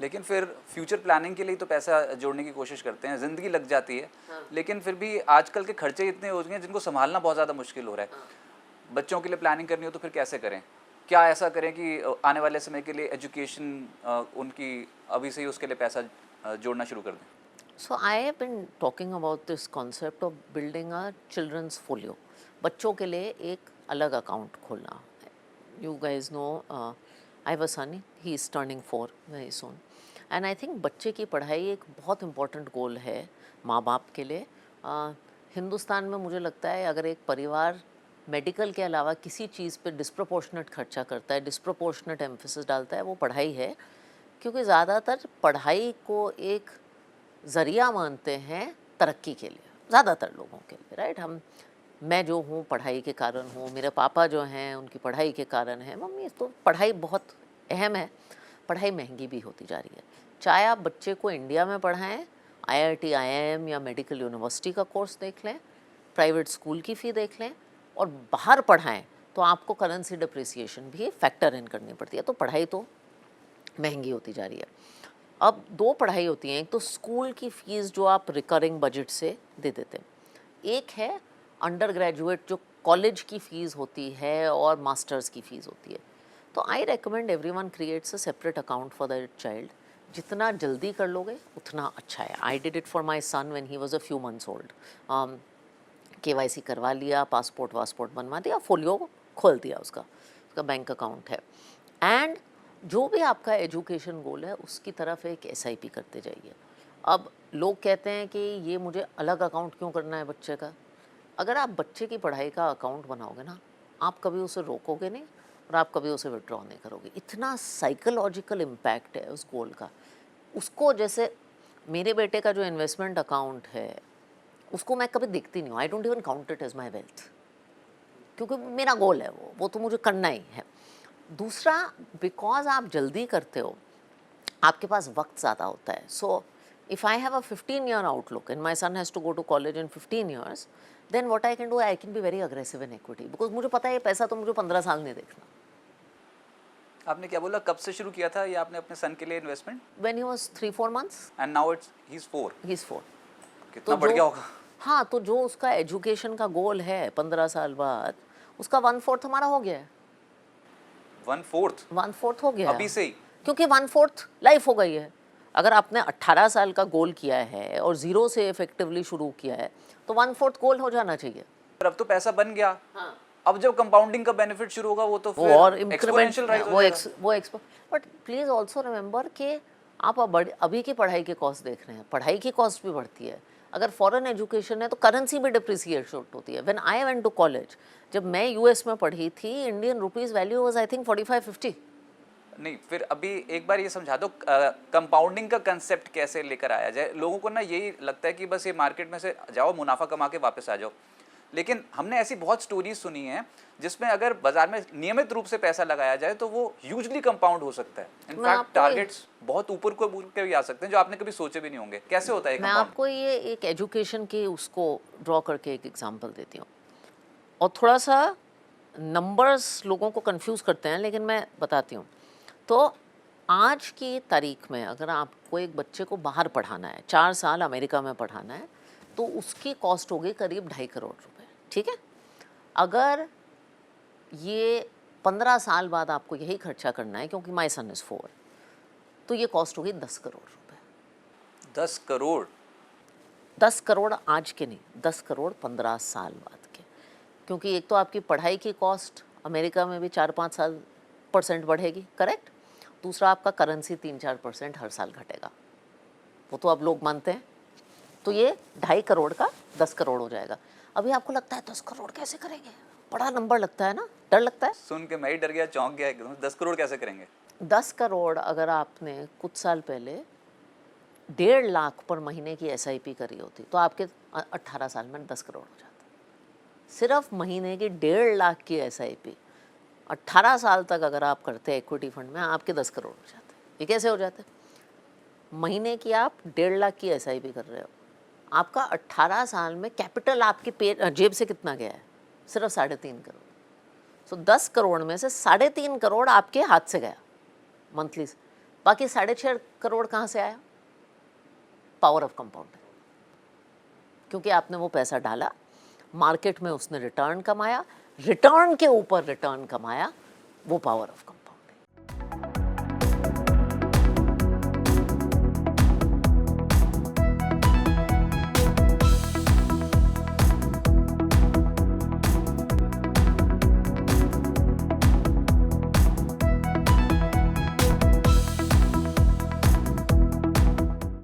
लेकिन फिर future planning के लिए तो पैसा जोड़ने की कोशिश करते हैं, ज़िंदगी लग जाती है। लेकिन फिर भी आजकल के खर्चे इतने हो गए हैं जिनको संभालना बहुत ज़्यादा मुश्किल हो रहा है। बच्चों के लिए प्लानिंग करनी हो तो फिर कैसे करें? क्या ऐसा करें कि आने वाले समय के लिए एजुकेशन उनकी अभी से ही उसके लिए पैसा जोड़ना शुरू कर दें? So I have been talking about this concept of building a children's folio. बच्चों के लिए एक अलग अकाउंट खोलना. You guys know I have a son. He is turning 4 very soon. And I think बच्चे की पढ़ाई एक बहुत important goal है माँ बाप के लिए. हिंदुस्तान में मुझे लगता है अगर एक परिवार मेडिकल के अलावा किसी चीज़ पे डिस्प्रपोर्शनेट खर्चा करता है, डिस्प्रपोर्शनेट एम्फेसिस डालता है, वो पढ़ाई है. क्योंकि ज़्यादातर पढ़ाई को एक ज़रिया मानते हैं तरक्की के लिए, ज़्यादातर लोगों के लिए, राइट. मैं जो हूँ पढ़ाई के कारण हूँ, मेरे पापा जो हैं उनकी पढ़ाई के कारण है, मम्मी. तो पढ़ाई बहुत अहम है. पढ़ाई महंगी भी होती जा रही है. चाहे आप बच्चे को इंडिया में पढ़ाएं, IIT IIM या मेडिकल यूनिवर्सिटी का कोर्स देख लें, प्राइवेट स्कूल की फ़ी देख लें, और बाहर पढ़ाएं तो आपको करेंसी डिप्रिसिएशन भी फैक्टर इन करनी पड़ती है. तो पढ़ाई तो महंगी होती जा रही है. अब दो पढ़ाई होती हैं. एक तो स्कूल की फ़ीस जो आप रिकरिंग बजट से दे देते हैं, एक है अंडर ग्रेजुएट जो कॉलेज की फ़ीस होती है और मास्टर्स की फ़ीस होती है. तो I recommend everyone creates a separate account for that child. जितना जल्दी कर लोगे उतना अच्छा है. I did it for my son when he was a few months old. KYC करवा लिया, पासपोर्ट वासपोर्ट बनवा दिया, फोलियो खोल दिया, उसका बैंक अकाउंट है. एंड जो भी आपका एजुकेशन गोल है उसकी तरफ एक SIP करते जाइए. अब लोग कहते हैं कि ये मुझे अलग अकाउंट क्यों करना है बच्चे का. अगर आप बच्चे की पढ़ाई का अकाउंट बनाओगे ना, आप कभी उसे रोकोगे नहीं और आप कभी उसे विड्रॉ नहीं करोगे. इतना साइकोलॉजिकल इम्पैक्ट है उस गोल का. उसको जैसे मेरे बेटे का जो इन्वेस्टमेंट अकाउंट है उसको मैं कभी देखती नहीं हूँ. I don't even count it as my wealth, क्योंकि मेरा गोल है वो तो मुझे करना ही है. दूसरा, बिकॉज आप जल्दी करते हो, आपके पास वक्त ज़्यादा होता है. So if I have a 15-year outlook and my son has to go to college in 15 years, then what I can do, I can be very aggressive in equity. Because मुझे पता है ये पैसा तो मुझे 15 साल नहीं देखना. आपने क्या बोला, कब से शुरू किया था ये आपने अपने सन के लिए investment? When he was 3-4 months. And now he is 4. He is 4. कितना बढ़ गया होगा. हाँ, तो जो उसका एजुकेशन का गोल है 15 साल बाद, उसका 1/4 हमारा हो गया है. 1/4 1/4 हो गया अभी से ही. क्योंकि 1/4 लाइफ हो गई है. अगर आपने 18 साल का गोल किया है और 0 से इफेक्टिवली शुरू किया है तो 1/4 गोल हो जाना चाहिए. पर अब तो पैसा बन गया. हाँ. अब जब कंपाउंडिंग का बेनिफिट शुरू होगा वो तो वो फिर और एक्सपोनेंशियल राइज हो जाएगा. बट प्लीज ऑल्सो रिमेंबर कि आप अभी की पढ़ाई की कॉस्ट देख रहे हैं. पढ़ाई की कॉस्ट भी बढ़ती है. अगर फॉरेन एजुकेशन है तो करेंसी भी डिप्रिसिएट होती है. When I went to college, जब मैं US में पढ़ी थी, Indian rupees value was I think 45-50. नहीं, फिर अभी एक बार ये समझा दो कंपाउंडिंग का कंसेप्ट कैसे लेकर आया जाए. लोगों को ना यही लगता है कि बस ये मार्केट में से जाओ, मुनाफा कमा के वापस आ जाओ. लेकिन हमने ऐसी बहुत स्टोरीज सुनी हैं जिसमें अगर बाजार में नियमित रूप से पैसा लगाया जाए तो वो ह्यूजली कंपाउंड हो सकता है. इनफैक्ट टारगेट्स बहुत ऊपर को भी आ सकते हैं जो आपने कभी सोचे भी नहीं होंगे. कैसे होता है मैं आपको ये एक एजुकेशन के उसको ड्रॉ करके एक एग्जांपल देती हूँ. और थोड़ा सा नंबर्स लोगों को कंफ्यूज करते हैं, लेकिन मैं बताती हूँ. तो आज की तारीख में अगर आपको एक बच्चे को बाहर पढ़ाना है, 4 साल अमेरिका में पढ़ाना है, तो उसकी कॉस्ट होगी करीब 2.5 करोड़ रुपए. ठीक है. अगर ये 15 साल बाद आपको यही खर्चा करना है, क्योंकि माई सन इज़ 4, तो ये कॉस्ट होगी 10 करोड़ रुपए. 10 करोड़ 10 करोड़ आज के नहीं, 10 करोड़ 15 साल बाद के. क्योंकि एक तो आपकी पढ़ाई की कॉस्ट अमेरिका में भी 4-5 साल % बढ़ेगी, करेक्ट. दूसरा, आपका करेंसी 3-4% हर साल घटेगा. वो तो अब लोग मानते हैं. तो ये 2.5 करोड़ का 10 करोड़ हो जाएगा. अभी आपको लगता है 10 करोड़ कैसे करेंगे, बड़ा नंबर लगता है ना, डर लगता है. सुन के मैं ही डर गया, चौंक गया एकदम. 10 करोड़ कैसे करेंगे? 10 करोड़ अगर आपने कुछ साल पहले 1.5 लाख पर महीने की SIP करी होती तो आपके 18 साल में 10 करोड़ हो जाता. सिर्फ महीने की 1.5 लाख की SIP 18 साल तक अगर आप करते हैं इक्विटी फंड में, आपके 10 करोड़ हो जाते. ये कैसे हो जाते? महीने की आप 1.5 लाख की SIP कर रहे हो, आपका 18 साल में कैपिटल आपकी जेब से कितना गया है? सिर्फ 3.5 करोड़. सो 10 करोड़ में से 3.5 करोड़ आपके हाथ से गया मंथली. बाकी 6.5 करोड़ कहाँ से आया? पावर ऑफ कंपाउंड, क्योंकि आपने वो पैसा डाला, मार्केट में उसने रिटर्न कमाया, रिटर्न के ऊपर रिटर्न कमाया, वो पावर ऑफ कंपाउंड।